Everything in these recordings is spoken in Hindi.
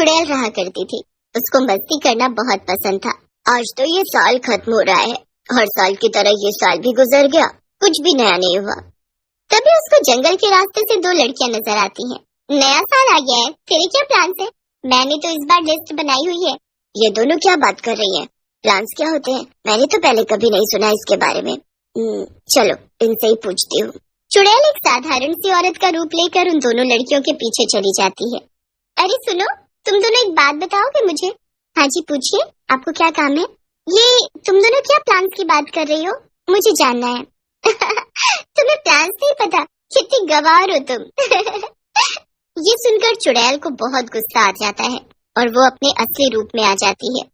चुड़ैल रहा करती थी। उसको मस्ती करना बहुत पसंद था। आज तो ये साल खत्म हो रहा है, हर साल की तरह ये साल भी गुजर गया, कुछ भी नया नहीं हुआ। तभी उसको जंगल के रास्ते से दो लड़कियां नजर आती हैं। नया साल आ गया है, तेरे क्या प्लान्स है? मैंने तो इस बार लिस्ट बनाई हुई है। ये दोनों क्या बात कर रही हैं? प्लान्स क्या होते हैं? मैंने तो पहले कभी नहीं सुना इसके बारे में। चलो इनसे ही पूछती हूँ। चुड़ैल एक साधारण सी औरत का रूप लेकर उन दोनों लड़कियों के पीछे चली जाती है। अरे सुनो, तुम दोनों एक बात बताओगे मुझे? हाँ जी पूछिए, आपको क्या काम है? ये तुम दोनों क्या प्लान्स की बात कर रही हो? मुझे जानना है। तुम्हें प्लान्स नहीं पता? कितनी गवार हो तुम। ये सुनकर चुड़ैल को बहुत गुस्सा आ जाता है और वो अपने असली रूप में आ जाती है।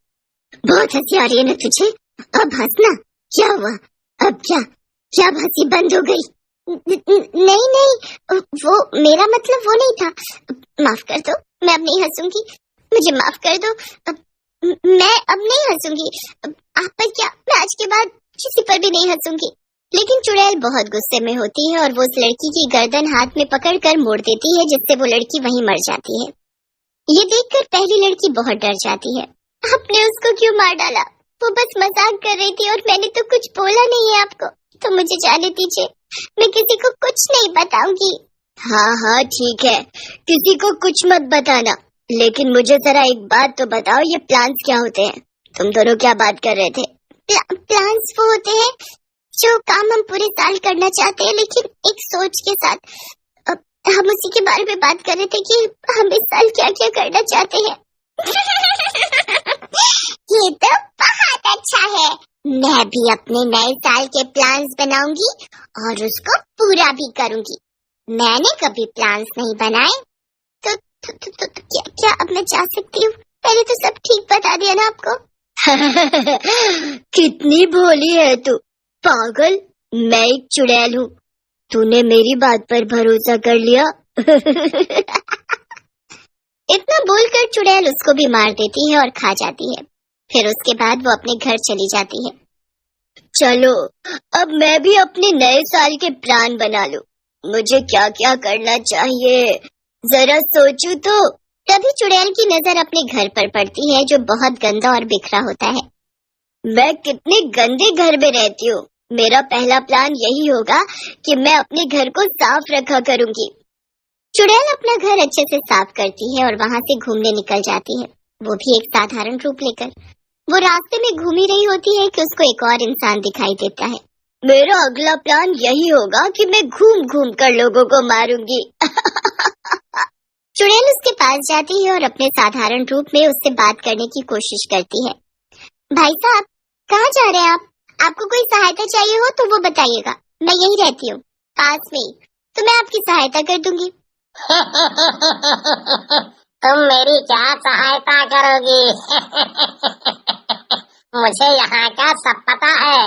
बहुत हंसी आ रही है ना तुझे? अब हंसना। क्या हुआ? अब क्या हंसी बंद हो गई? नहीं नहीं, वो मेरा मतलब वो नहीं था। माफ कर दो, मैं अब नहीं हंसूंगी। मुझे माफ कर दो, मैं अब नहीं हंसूंगी। आप पर क्या, मैं आज के बाद किसी पर भी नहीं हंसूंगी। लेकिन चुड़ैल बहुत गुस्से में होती है और वो उस लड़की की गर्दन हाथ में पकड़कर मोड़ देती है, जिससे वो लड़की वहीं मर जाती है। ये देखकर पहली लड़की बहुत डर जाती है। आपने उसको क्यों मार डाला? वो बस मजाक कर रही थी और मैंने तो कुछ बोला नहीं है आपको, तो मुझे जाने दीजिए, मैं किसी को कुछ नहीं बताऊंगी। हाँ ठीक है, किसी को कुछ मत बताना, लेकिन मुझे जरा एक बात तो बताओ, ये प्लान्स क्या होते हैं? तुम दोनों क्या बात कर रहे थे? प्लान्स वो होते हैं जो काम हम पूरे साल करना चाहते हैं, लेकिन एक सोच के साथ। हम उसी के बारे में बात कर रहे थे कि हम इस साल क्या क्या करना चाहते हैं। ये तो बहुत अच्छा है। मैं भी अपने नए साल के प्लान्स बनाऊंगी और उसको पूरा भी करूंगी। मैंने कभी प्लान्स नहीं बनाए, तो क्या अब मैं जा सकती हूँ? पहले तो सब ठीक बता दिया ना आपको। कितनी भोली है तू पागल, मैं एक चुड़ैल हूँ, तूने मेरी बात पर भरोसा कर लिया। इतना बोलकर चुड़ैल उसको भी मार देती है और खा जाती है। फिर उसके बाद वो अपने घर चली जाती है। चलो अब मैं भी अपने नए साल के प्लान बना लूं। मुझे क्या क्या करना चाहिए, जरा सोचूं तो। तभी चुड़ैल की नजर अपने घर पर पड़ती है, जो बहुत गंदा और बिखरा होता है। मैं कितने गंदे घर में रहती हूँ। मेरा पहला प्लान यही होगा कि मैं अपने घर को साफ रखा करूंगी। चुड़ैल अपना घर अच्छे से साफ करती है और वहाँ से घूमने निकल जाती है, वो भी एक साधारण रूप लेकर। वो रास्ते में घूम ही रही होती है कि उसको एक और इंसान दिखाई देता है। मेरा अगला प्लान यही होगा कि मैं घूम घूम कर लोगों को मारूंगी। चुड़ैल उसके पास जाती है और अपने साधारण रूप में उससे बात करने की कोशिश करती है। भाई साहब, कहाँ जा रहे हैं आप? आपको कोई सहायता चाहिए हो तो वो बताइएगा, मैं यही रहती हूँ पास में ही, तो मैं आपकी सहायता कर दूंगी। तुम मेरी क्या सहायता करोगी? मुझे यहाँ का सब पता है,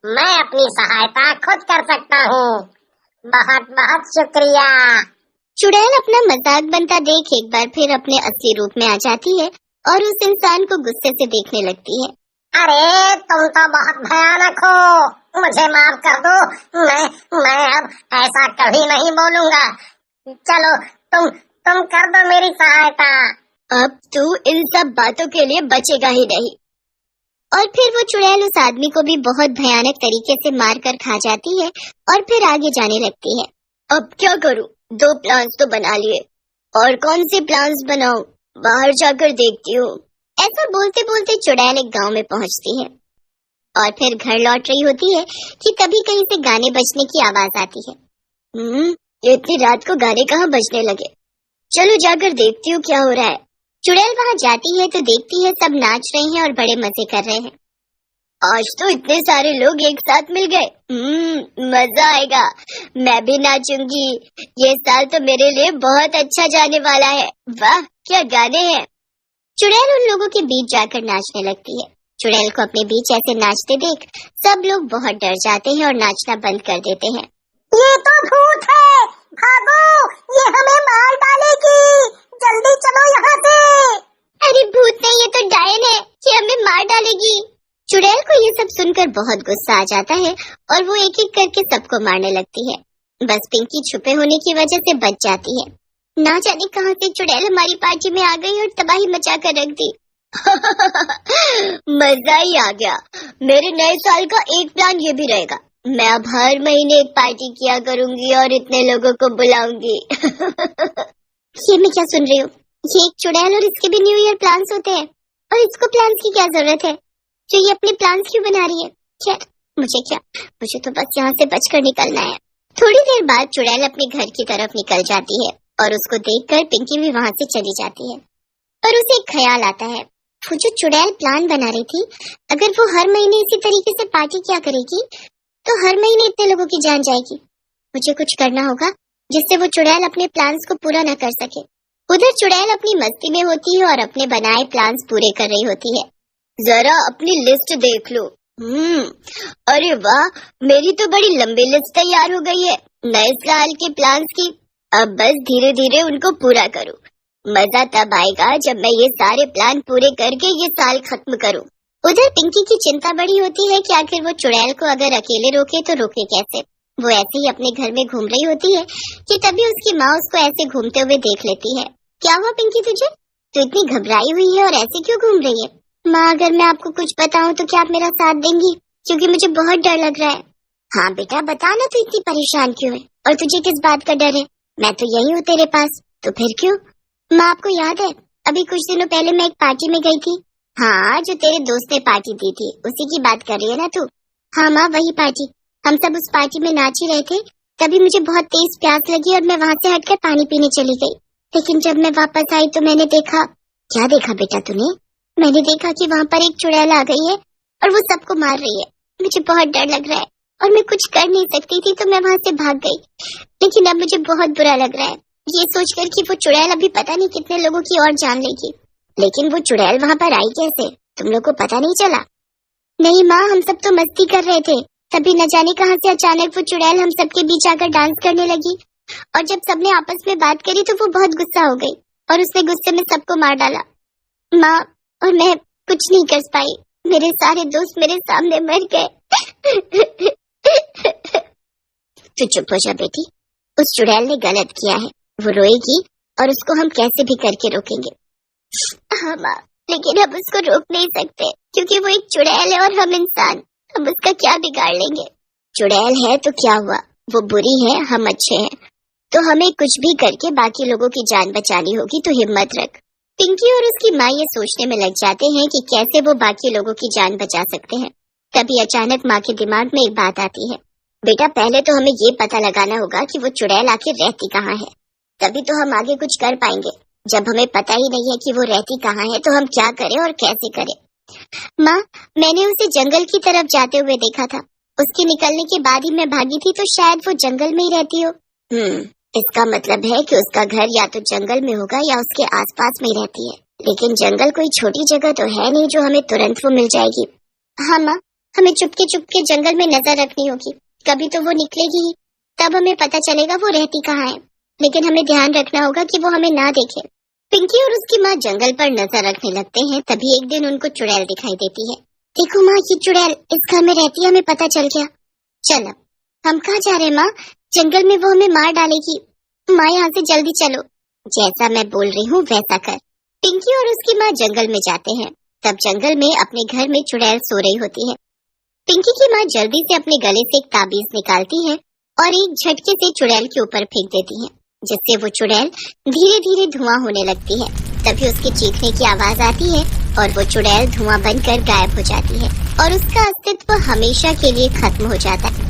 मैं अपनी सहायता खुद कर सकता हूँ। बहुत बहुत शुक्रिया। चुड़ैल अपना मजाक बनता देख एक बार फिर अपने असली रूप में आ जाती है और उस इंसान को गुस्से से देखने लगती है। अरे तुम तो बहुत भयानक हो, मुझे माफ कर दो, मैं अब ऐसा कभी नहीं बोलूँगा। चलो तुम कर दो मेरी सहायता। अब तू इन सब बातों के लिए बचेगा ही नहीं। और फिर वो चुड़ैल उस आदमी को भी बहुत भयानक तरीके से मार कर खा जाती है और फिर आगे जाने लगती है। अब क्या करूं? 2 प्लान्स तो बना लिए, और कौन से प्लान्स बनाऊं? बाहर जाकर देखती हूँ। ऐसा बोलते बोलते चुड़ैल एक गांव में पहुंचती है और फिर घर लौट रही होती है कि तभी कहीं से गाने बजने की आवाज आती है। इतनी रात को गाने कहाँ बजने लगे? चलो जाकर देखती हूँ क्या हो रहा है। चुड़ैल वहाँ जाती है तो देखती है सब नाच रहे हैं और बड़े मजे कर रहे हैं। आज तो इतने सारे लोग एक साथ मिल गए, मजा आएगा, मैं भी नाचूंगी। ये साल तो मेरे लिए बहुत अच्छा जाने वाला है। वाह क्या गाने हैं। चुड़ैल उन लोगों के बीच जाकर नाचने लगती है। चुड़ैल को अपने बीच ऐसे नाचते देख सब लोग बहुत डर जाते हैं और नाचना बंद कर देते हैं। ये तो भूत है, भागो, ये हमें मार डालेगी, जल्दी चलो यहाँ से। अरे भूत नहीं, ये तो डायन है, ये हमें मार डालेगी। चुड़ैल को ये सब सुनकर बहुत गुस्सा आ जाता है और वो एक एक करके सबको मारने लगती है। बस पिंकी छुपे होने की वजह से बच जाती है। ना जाने कहां से चुड़ैल हमारी पार्टी में आ गई और तबाही मचा कर रख दी। मजा ही आ गया। मेरे नए साल का एक प्लान ये भी रहेगा, मैं अब हर महीने एक पार्टी किया करूंगी और इतने लोगों को बुलाऊंगी। ये मैं क्या सुन रही हूँ? ये एक चुड़ैल और इसके भी न्यू ईयर प्लान्स होते हैं, और इसको प्लान्स की क्या जरूरत है? जो ये अपने प्लान्स क्यों बना रही है? खैर मुझे तो बस यहाँ से बचकर निकलना है। थोड़ी देर बाद चुड़ैल अपने घर की तरफ निकल जाती है और उसको देखकर पिंकी भी वहाँ से चली जाती है। पर उसे एक ख्याल आता है, वो जो चुड़ैल प्लान बना रही थी, अगर वो हर महीने इसी तरीके से पार्टी क्या करेगी तो हर महीने इतने लोगों की जान जाएगी। मुझे कुछ करना होगा जिससे वो चुड़ैल अपने प्लान्स को पूरा न कर सके। उधर चुड़ैल अपनी मस्ती में होती है और अपने बनाए प्लान्स पूरे कर रही होती है। जरा अपनी लिस्ट देख लो। अरे वाह, मेरी तो बड़ी लंबी लिस्ट तैयार हो गई है नए साल के प्लान्स की। अब बस धीरे धीरे उनको पूरा करूं। मजा तब आएगा जब मैं ये सारे प्लान पूरे करके ये साल खत्म करूं। उधर पिंकी की चिंता बड़ी होती है कि आखिर वो चुड़ैल को अगर अकेले रोके तो रोके कैसे। वो ऐसे ही अपने घर में घूम रही होती है कि तभी उसकी माँ उसको ऐसे घूमते हुए देख लेती है। क्या हुआ पिंकी तुझे? तू इतनी घबराई हुई है और ऐसे क्यों घूम रही है? माँ, अगर मैं आपको कुछ बताऊं तो क्या आप मेरा साथ देंगी? क्योंकि मुझे बहुत डर लग रहा है। हाँ बेटा बता ना, तू इतनी परेशान क्यों है और तुझे किस बात का डर है? मैं तो यही हूँ तेरे पास, तो फिर क्यों? माँ, आपको याद है अभी कुछ दिनों पहले मैं एक पार्टी में गई थी? हाँ, जो तेरे दोस्त ने पार्टी दी थी उसी की बात कर रही है ना तू? हाँ माँ, वही पार्टी। हम सब उस पार्टी में नाच ही रहे थे, तभी मुझे बहुत तेज प्यास लगी और मैं वहाँ से हटकर पानी पीने चली गई। लेकिन जब मैं वापस आई तो मैंने देखा। क्या देखा बेटा तूने? मैंने देखा कि वहाँ पर एक चुड़ैल आ गई है और वो सबको मार रही है। मुझे बहुत डर लग रहा है और मैं कुछ कर नहीं सकती थी तो मैं वहाँ से भाग गई। लेकिन अब मुझे बहुत बुरा लग रहा है ये सोचकर कि वो चुड़ैल अभी पता नहीं कितने लोगों की और जान लेगी। लेकिन वो चुड़ैल वहाँ पर आई कैसे? तुम लोग को पता नहीं चला? नहीं माँ, हम सब तो मस्ती कर रहे थे, तभी न जाने कहां से अचानक वो चुड़ैल हम सबके बीच आकर डांस करने लगी। और जब सबने आपस में बात करी तो वो बहुत गुस्सा हो गई और उसने गुस्से में सबको मार डाला। माँ, और मैं कुछ नहीं कर पाई, मेरे सारे दोस्त मेरे सामने मर गए। तो चुप हो जा बेटी, उस चुड़ैल ने गलत किया है, वो रोएगी और उसको हम कैसे भी करके रोकेंगे। हाँ माँ, लेकिन हम उसको रोक नहीं सकते क्योंकि वो एक चुड़ैल है और हम इंसान, हम उसका क्या बिगाड़ लेंगे? चुड़ैल है तो क्या हुआ, वो बुरी है, हम अच्छे हैं, तो हमें कुछ भी करके बाकी लोगों की जान बचानी होगी, तो हिम्मत रख। पिंकी और उसकी माँ ये सोचने में लग जाते हैं कि कैसे वो बाकी लोगों की जान बचा सकते हैं। तभी अचानक माँ के दिमाग में एक बात आती है, बेटा पहले तो हमें ये पता लगाना होगा कि वो चुड़ैल आखिर रहती कहाँ है, तभी तो हम आगे कुछ कर पाएंगे। जब हमें पता ही नहीं है कि वो रहती कहाँ है तो हम क्या करें और कैसे करें। माँ, मैंने उसे जंगल की तरफ जाते हुए देखा था, उसके निकलने के बाद ही मैं भागी थी, तो शायद वो जंगल में ही रहती हो। इसका मतलब है कि उसका घर या तो जंगल में होगा या उसके आसपास में ही रहती है। लेकिन जंगल कोई छोटी जगह तो है नहीं जो हमें तुरंत वो मिल जाएगी। हाँ माँ, हमें चुपके चुपके जंगल में नजर रखनी होगी, कभी तो वो निकलेगी ही, तब हमें पता चलेगा वो रहती कहाँ है। लेकिन हमें ध्यान रखना होगा कि वो हमें ना देखे। पिंकी और उसकी माँ जंगल पर नजर रखने लगते हैं, तभी एक दिन उनको चुड़ैल दिखाई देती है। देखो माँ, ये चुड़ैल इस घर में रहती है, हमें पता चल गया। चलो, हम कहाँ जा रहे हैं माँ? जंगल में वो हमें मार डालेगी। माँ, यहाँ से जल्दी चलो। जैसा मैं बोल रही हूँ वैसा कर। पिंकी और उसकी माँ जंगल में जाते हैं। तब जंगल में अपने घर में चुड़ैल सो रही होती है। पिंकी की माँ जल्दी से अपने गले से एक ताबीज निकालती है और एक झटके से चुड़ैल के ऊपर फेंक देती है, जिससे वो चुड़ैल धीरे धीरे धुआं होने लगती है। तभी उसके चीखने की आवाज आती है और वो चुड़ैल धुआं बनकर गायब हो जाती है और उसका अस्तित्व हमेशा के लिए खत्म हो जाता है।